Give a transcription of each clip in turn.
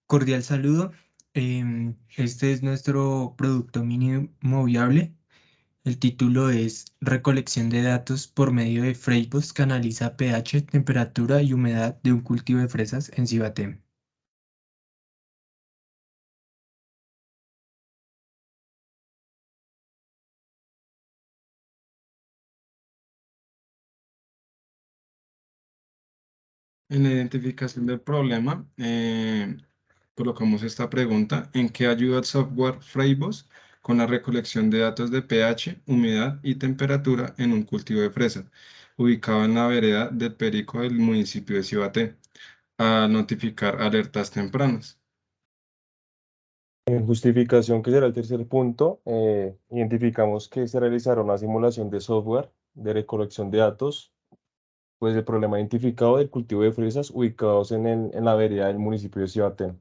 Cordial saludo. Este es nuestro producto mínimo viable. El título es Recolección de datos por medio de Freightos que analiza pH, temperatura y humedad de un cultivo de fresas en Cibaté. En la identificación del problema, colocamos esta pregunta: ¿en qué ayuda el software Freightos con la recolección de datos de pH, humedad y temperatura en un cultivo de fresa, ubicado en la vereda del Perico del municipio de Cibaté, a notificar alertas tempranas? En justificación, que será el tercer punto, identificamos que se realizará una simulación de software de recolección de datos, pues el problema identificado del cultivo de fresas ubicados en la vereda del municipio de Cibaté.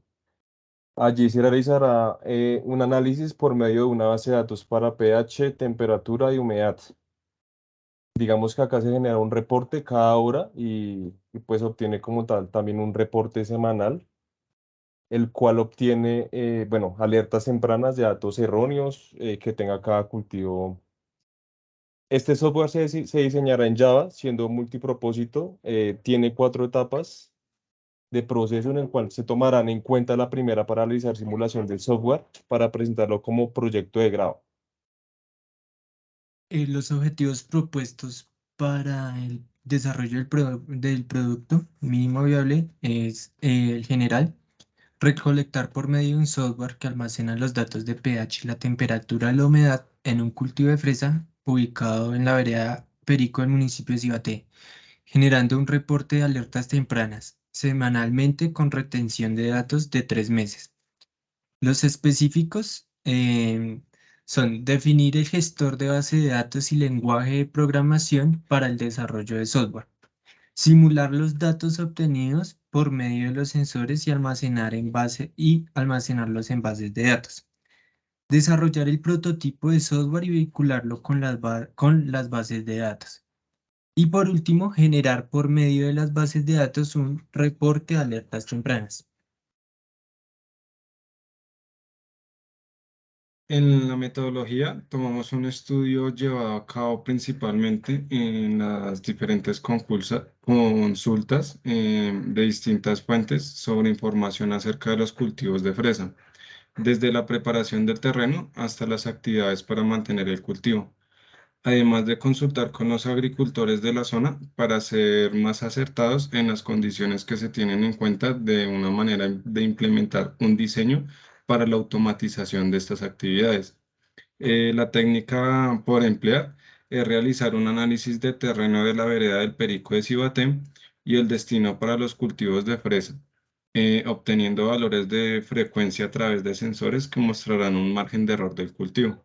Allí se realizará un análisis por medio de una base de datos para pH, temperatura y humedad. Digamos que acá se genera un reporte cada hora y pues obtiene como tal también un reporte semanal, el cual obtiene, bueno, alertas tempranas de datos erróneos que tenga cada cultivo. Este software se diseñará en Java, siendo multipropósito, tiene cuatro etapas de proceso en el cual se tomarán en cuenta la primera para realizar simulación del software para presentarlo como proyecto de grado. Los objetivos propuestos para el desarrollo del producto mínimo viable es el general. Recolectar por medio de un software que almacena los datos de pH, la temperatura y la humedad en un cultivo de fresa ubicado en la vereda Perico del municipio de Cibaté, generando un reporte de alertas tempranas semanalmente con retención de datos de 3 meses. Los específicos son definir el gestor de base de datos y lenguaje de programación para el desarrollo de software. Simular los datos obtenidos por medio de los sensores y almacenarlos en bases de datos. Desarrollar el prototipo de software y vincularlo con las bases de datos. Y por último, generar por medio de las bases de datos un reporte de alertas tempranas. En la metodología tomamos un estudio llevado a cabo principalmente en las diferentes consultas de distintas fuentes sobre información acerca de los cultivos de fresa, desde la preparación del terreno hasta las actividades para mantener el cultivo, además de consultar con los agricultores de la zona para ser más acertados en las condiciones que se tienen en cuenta de una manera de implementar un diseño para la automatización de estas actividades. La técnica por emplear es realizar un análisis de terreno de la vereda del Perico de Cibaté y el destino para los cultivos de fresa, obteniendo valores de frecuencia a través de sensores que mostrarán un margen de error del cultivo.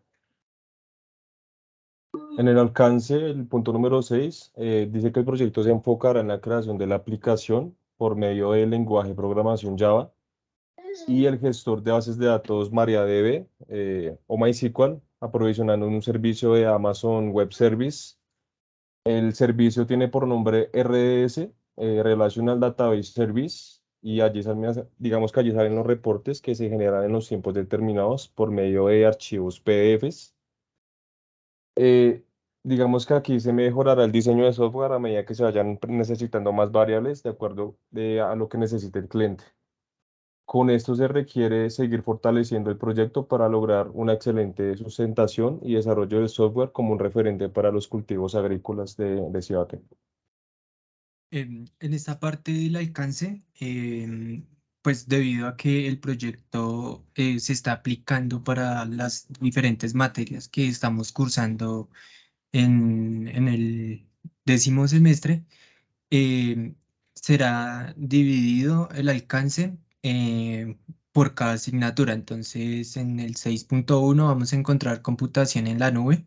En el alcance, el punto número 6 dice que el proyecto se enfocará en la creación de la aplicación por medio del lenguaje de programación Java y el gestor de bases de datos MariaDB o MySQL, aprovisionando un servicio de Amazon Web Service. El servicio tiene por nombre RDS, Relational Database Service, y allí digamos que allí salen los reportes que se generan en los tiempos determinados por medio de archivos PDFs. Eh, digamos que aquí se mejorará el diseño de software a medida que se vayan necesitando más variables de acuerdo a lo que necesite el cliente. Con esto se requiere seguir fortaleciendo el proyecto para lograr una excelente sustentación y desarrollo del software como un referente para los cultivos agrícolas de Cibaté. En esta parte del alcance, pues debido a que el proyecto se está aplicando para las diferentes materias que estamos cursando en el 10.º semestre, em, será dividido el alcance por cada asignatura. Entonces, en el 6.1 vamos a encontrar computación en la nube,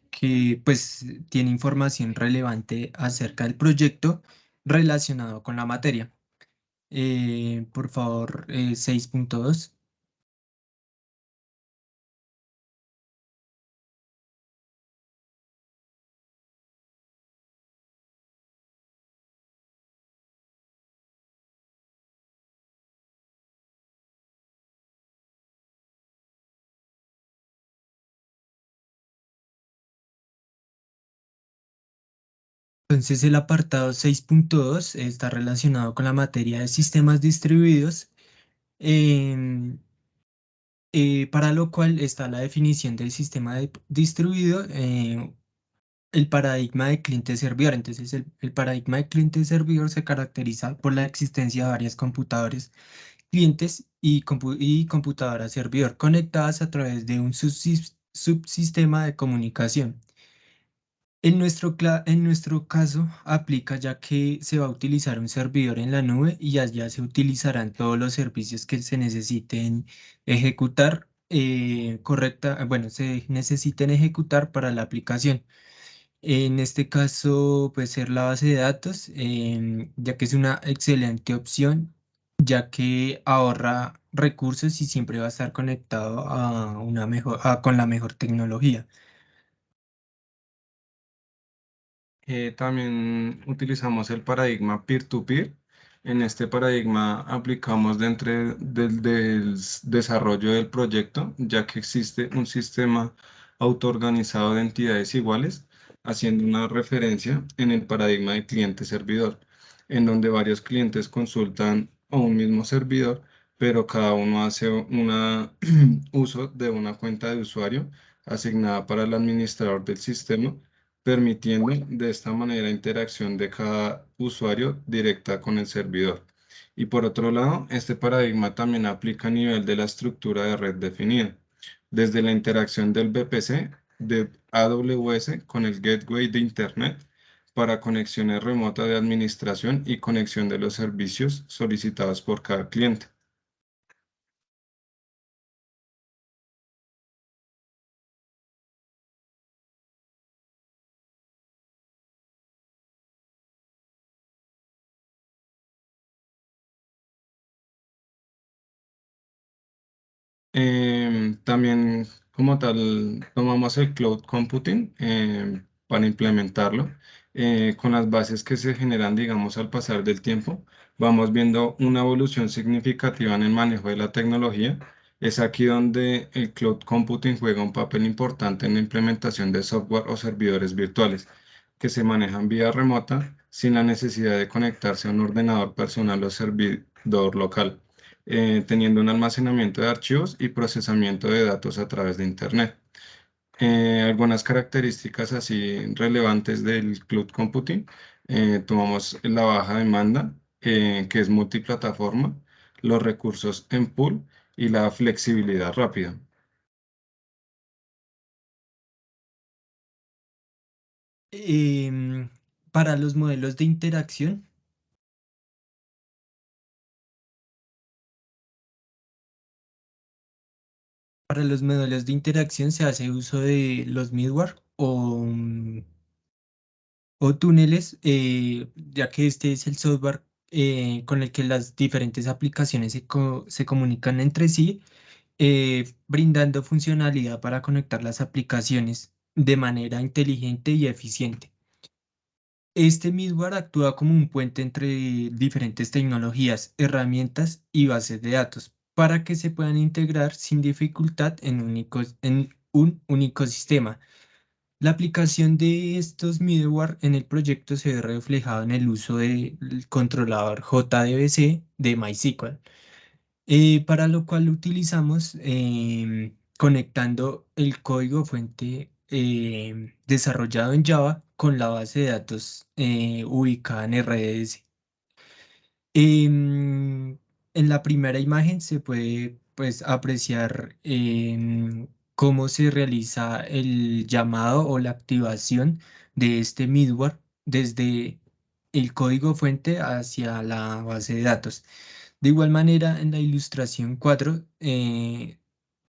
que pues tiene información relevante acerca del proyecto relacionado con la materia. Por favor, 6.2. Entonces el apartado 6.2 está relacionado con la materia de sistemas distribuidos, em, para lo cual está la definición del sistema distribuido, el paradigma de cliente-servidor. Entonces el paradigma de cliente-servidor se caracteriza por la existencia de varias computadores clientes y computadoras servidor conectadas a través de un subsistema de comunicación. En nuestro caso aplica ya que se va a utilizar un servidor en la nube y allá se utilizarán todos los servicios que se necesiten ejecutar, bueno, se necesiten ejecutar para la aplicación. En este caso puede ser la base de datos, ya que es una excelente opción, ya que ahorra recursos y siempre va a estar conectado a con la mejor tecnología. También utilizamos el paradigma peer-to-peer. En este paradigma aplicamos dentro del desarrollo del proyecto, ya que existe un sistema autoorganizado de entidades iguales, haciendo una referencia en el paradigma de cliente-servidor, en donde varios clientes consultan a un mismo servidor, pero cada uno hace uso de una cuenta de usuario asignada para el administrador del sistema, permitiendo de esta manera interacción de cada usuario directa con el servidor. Y por otro lado, este paradigma también aplica a nivel de la estructura de red definida, desde la interacción del VPC de AWS con el gateway de Internet para conexiones remotas de administración y conexión de los servicios solicitados por cada cliente. También como tal tomamos el cloud computing para implementarlo. Con las bases que se generan, digamos, al pasar del tiempo, vamos viendo una evolución significativa en el manejo de la tecnología. Es aquí donde el cloud computing juega un papel importante en la implementación de software o servidores virtuales que se manejan vía remota sin la necesidad de conectarse a un ordenador personal o servidor local, teniendo un almacenamiento de archivos y procesamiento de datos a través de Internet. Algunas características así relevantes del cloud computing, tomamos la baja demanda, que es multiplataforma, los recursos en pool y la flexibilidad rápida. Em, para los modelos de interacción, para los modelos de interacción se hace uso de los middleware o túneles, ya que este es el software con el que las diferentes aplicaciones se comunican entre sí, brindando funcionalidad para conectar las aplicaciones de manera inteligente y eficiente. Este middleware actúa como un puente entre diferentes tecnologías, herramientas y bases de datos para que se puedan integrar sin dificultad en un único sistema. La aplicación de estos middleware en el proyecto se ve reflejado en el uso del controlador JDBC de MySQL, para lo cual utilizamos conectando el código fuente desarrollado en Java con la base de datos ubicada en RDS. En la primera imagen se puede pues apreciar cómo se realiza el llamado o la activación de este middleware desde el código fuente hacia la base de datos. De igual manera, en la ilustración 4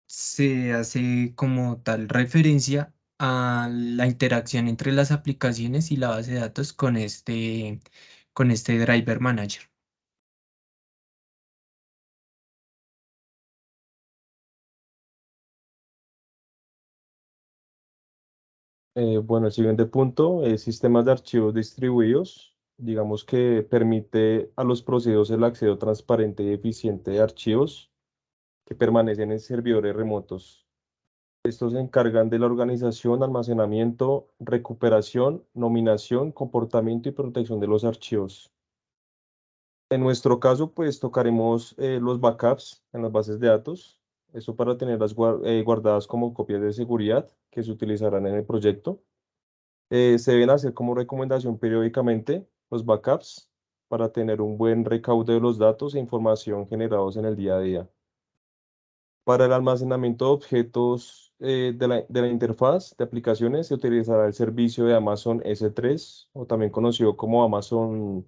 se hace como tal referencia a la interacción entre las aplicaciones y la base de datos con este driver manager. Bueno, el siguiente punto es sistemas de archivos distribuidos. Digamos que permite a los procesos el acceso transparente y eficiente de archivos que permanecen en servidores remotos. Estos se encargan de la organización, almacenamiento, recuperación, nominación, comportamiento y protección de los archivos. En nuestro caso, pues tocaremos los backups en las bases de datos. Esto para tenerlas guardadas como copias de seguridad que se utilizarán en el proyecto. Se deben hacer como recomendación periódicamente los backups para tener un buen recaudo de los datos e información generados en el día a día. Para el almacenamiento de objetos de la interfaz de aplicaciones se utilizará el servicio de Amazon S3 o también conocido como Amazon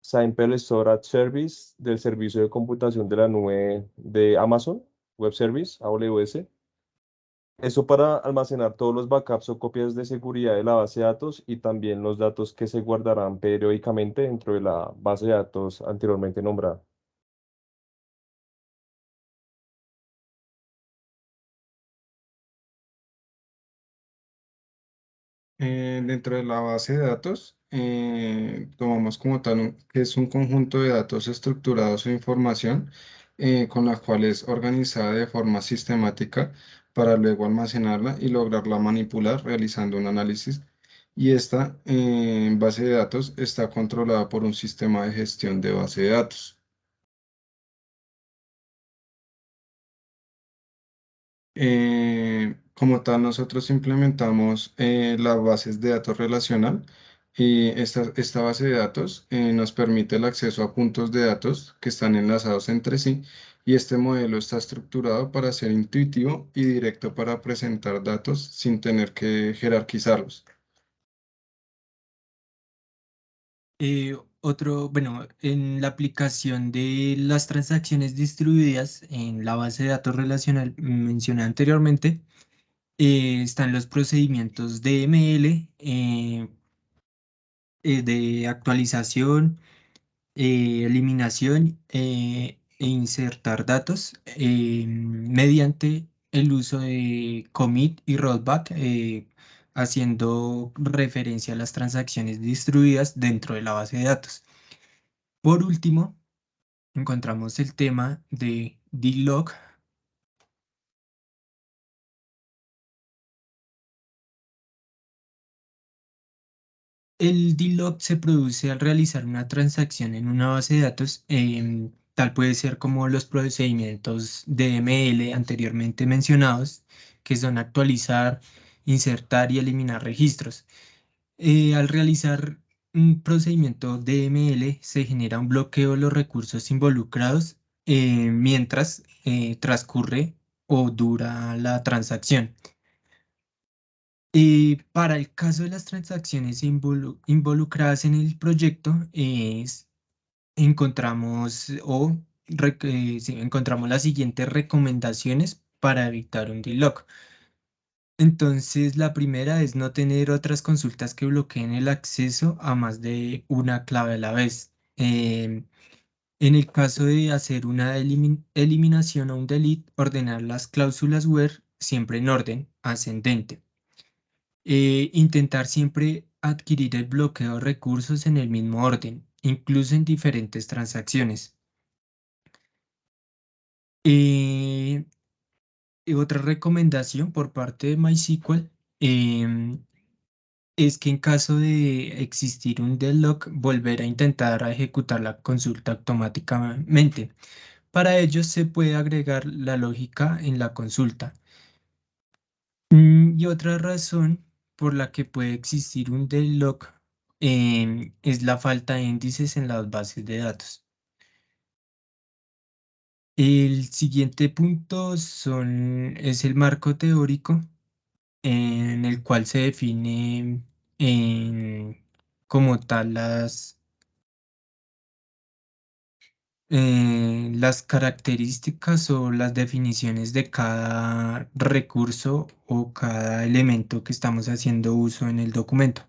Simple Storage Service del servicio de computación de la nube de Amazon Web Service, AWS. Eso para almacenar todos los backups o copias de seguridad de la base de datos y también los datos que se guardarán periódicamente dentro de la base de datos anteriormente nombrada. Dentro de la base de datos, tomamos como tal que es un conjunto de datos estructurados o información con la cual es organizada de forma sistemática para luego almacenarla y lograrla manipular realizando un análisis. Y esta base de datos está controlada por un sistema de gestión de base de datos. Como tal, nosotros implementamos las bases de datos relacional y esta base de datos nos permite el acceso a puntos de datos que están enlazados entre sí y este modelo está estructurado para ser intuitivo y directo para presentar datos sin tener que jerarquizarlos. Bueno, en la aplicación de las transacciones distribuidas en la base de datos relacional mencionada anteriormente, están los procedimientos DML de actualización, eliminación e insertar datos mediante el uso de commit y rollback, haciendo referencia a las transacciones distribuidas dentro de la base de datos. Por último, encontramos el tema de DLOG. El DLOG se produce al realizar una transacción en una base de datos, tal puede ser como los procedimientos DML anteriormente mencionados, que son actualizar, insertar y eliminar registros. Al realizar un procedimiento DML se genera un bloqueo de los recursos involucrados mientras transcurre o dura la transacción. Para el caso de las transacciones involucradas en el proyecto, encontramos sí, encontramos las siguientes recomendaciones para evitar un deadlock. Entonces, la primera es no tener otras consultas que bloqueen el acceso a más de una clave a la vez. En el caso de hacer una eliminación o un delete, ordenar las cláusulas where siempre en orden ascendente. Intentar siempre adquirir el bloqueo de recursos en el mismo orden, incluso en diferentes transacciones. Eh, y otra recomendación por parte de MySQL es que en caso de existir un deadlock, volver a intentar a ejecutar la consulta automáticamente. Para ello se puede agregar la lógica en la consulta. Y otra razón por la que puede existir un deadlock es la falta de índices en las bases de datos. El siguiente punto es el marco teórico en el cual se define como tal las características o las definiciones de cada recurso o cada elemento que estamos haciendo uso en el documento.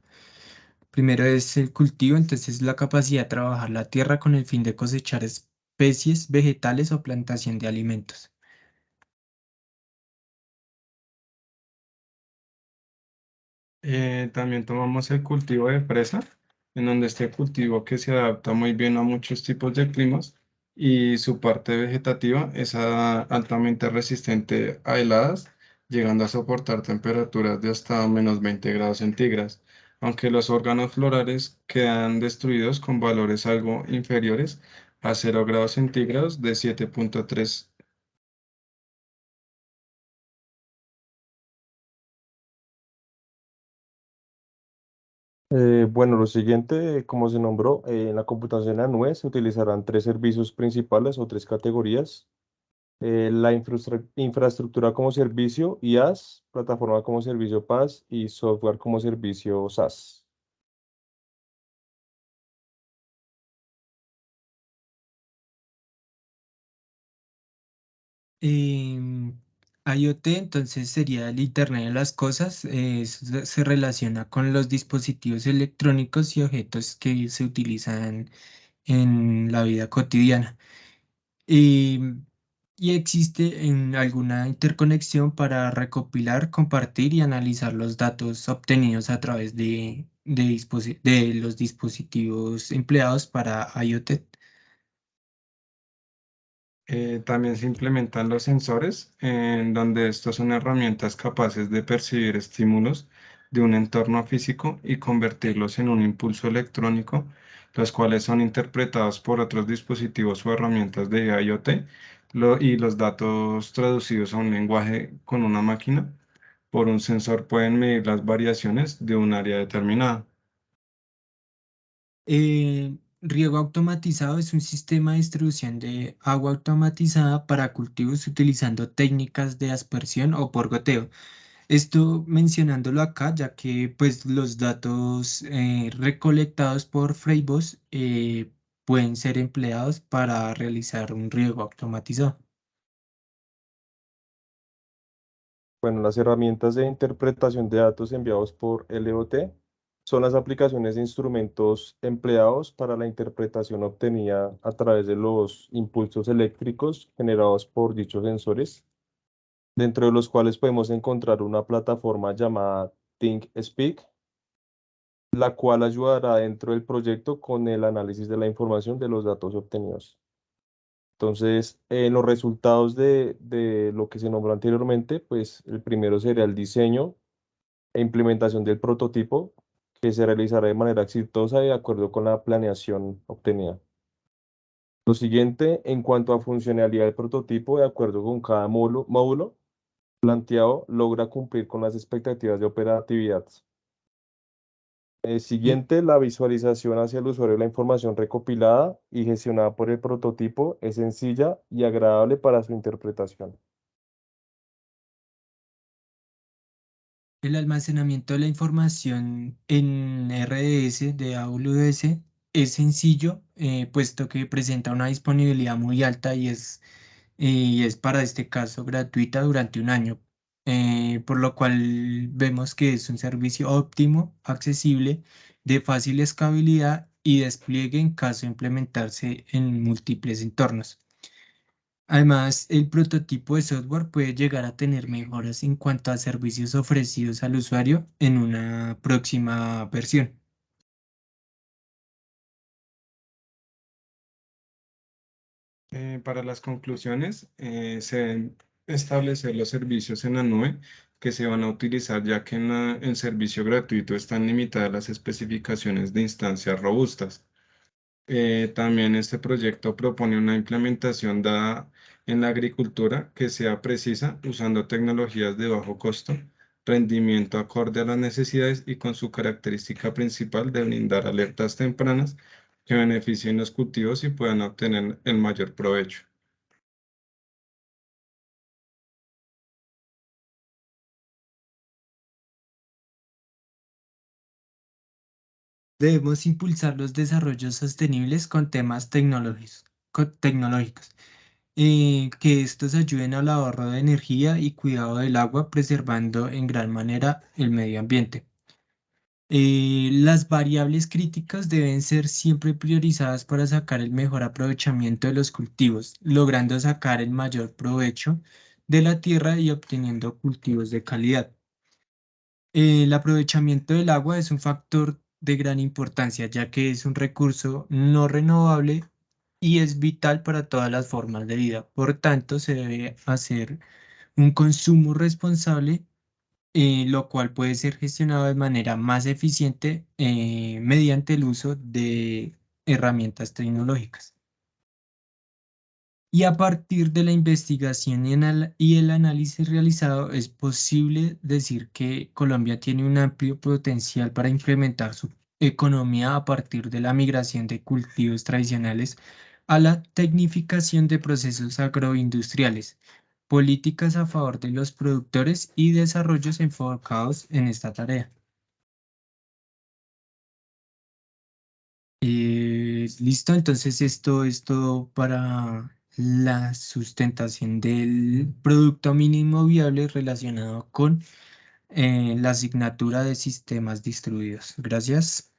Primero es el cultivo, entonces la capacidad de trabajar la tierra con el fin de cosechar especies vegetales o plantación de alimentos. También tomamos el cultivo de fresa, en donde este cultivo que se adapta muy bien a muchos tipos de climas y su parte vegetativa es altamente resistente a heladas, llegando a soportar temperaturas de hasta -20 °C, aunque los órganos florales quedan destruidos con valores algo inferiores a 0 °C de 7,3. Bueno, lo siguiente, como se nombró, en la computación en la nube se utilizarán tres servicios principales o tres categorías. La infraestructura como servicio, IaaS, plataforma como servicio PaaS y software como servicio SaaS. Em, IoT entonces sería el Internet de las cosas, eso se relaciona con los dispositivos electrónicos y objetos que se utilizan en la vida cotidiana. Y, y existe en alguna interconexión para recopilar, compartir y analizar los datos obtenidos a través de los dispositivos empleados para IoT. También se implementan los sensores, en donde estos son herramientas capaces de percibir estímulos de un entorno físico y convertirlos en un impulso electrónico, los cuales son interpretados por otros dispositivos o herramientas de IoT, y los datos traducidos a un lenguaje con una máquina por un sensor pueden medir las variaciones de un área determinada. Riego automatizado es un sistema de distribución de agua automatizada para cultivos utilizando técnicas de aspersión o por goteo. Esto mencionándolo acá, ya que pues los datos recolectados por Freibos pueden ser empleados para realizar un riego automatizado. Bueno, las herramientas de interpretación de datos enviados por LOT son las aplicaciones de instrumentos empleados para la interpretación obtenida a través de los impulsos eléctricos generados por dichos sensores, dentro de los cuales podemos encontrar una plataforma llamada ThinkSpeak, la cual ayudará dentro del proyecto con el análisis de la información de los datos obtenidos. Entonces, los resultados de lo que se nombró anteriormente, pues el primero sería el diseño e implementación del prototipo, que se realizará de manera exitosa y de acuerdo con la planeación obtenida. Lo siguiente, en cuanto a funcionalidad del prototipo, de acuerdo con cada módulo planteado, logra cumplir con las expectativas de operatividad. Eh, Siguiente, la visualización hacia el usuario de la información recopilada y gestionada por el prototipo es sencilla y agradable para su interpretación. El almacenamiento de la información en RDS de AWS es sencillo, puesto que presenta una disponibilidad muy alta y es para este caso gratuita durante un año, por lo cual vemos que es un servicio óptimo, accesible, de fácil escalabilidad y despliegue en caso de implementarse en múltiples entornos. Además, el prototipo de software puede llegar a tener mejoras en cuanto a servicios ofrecidos al usuario en una próxima versión. Para las conclusiones, se deben establecer los servicios en la nube que se van a utilizar, ya que en servicio gratuito están limitadas las especificaciones de instancias robustas. También este proyecto propone una implementación dada en la agricultura que sea precisa, usando tecnologías de bajo costo, rendimiento acorde a las necesidades y con su característica principal de brindar alertas tempranas que beneficien los cultivos y puedan obtener el mayor provecho. Debemos impulsar los desarrollos sostenibles con temas tecnológicos, que estos ayuden al ahorro de energía y cuidado del agua, preservando en gran manera el medio ambiente. Las variables críticas deben ser siempre priorizadas para sacar el mejor aprovechamiento de los cultivos, logrando sacar el mayor provecho de la tierra y obteniendo cultivos de calidad. El aprovechamiento del agua es un factor de gran importancia, ya que es un recurso no renovable y es vital para todas las formas de vida. Por tanto, se debe hacer un consumo responsable, lo cual puede ser gestionado de manera más eficiente mediante el uso de herramientas tecnológicas. Y a partir de la investigación y el análisis realizado, es posible decir que Colombia tiene un amplio potencial para implementar su economía a partir de la migración de cultivos tradicionales a la tecnificación de procesos agroindustriales, políticas a favor de los productores y desarrollos enfocados en esta tarea. Listo, entonces esto es todo para la sustentación del producto mínimo viable relacionado con la asignatura de sistemas distribuidos. Gracias.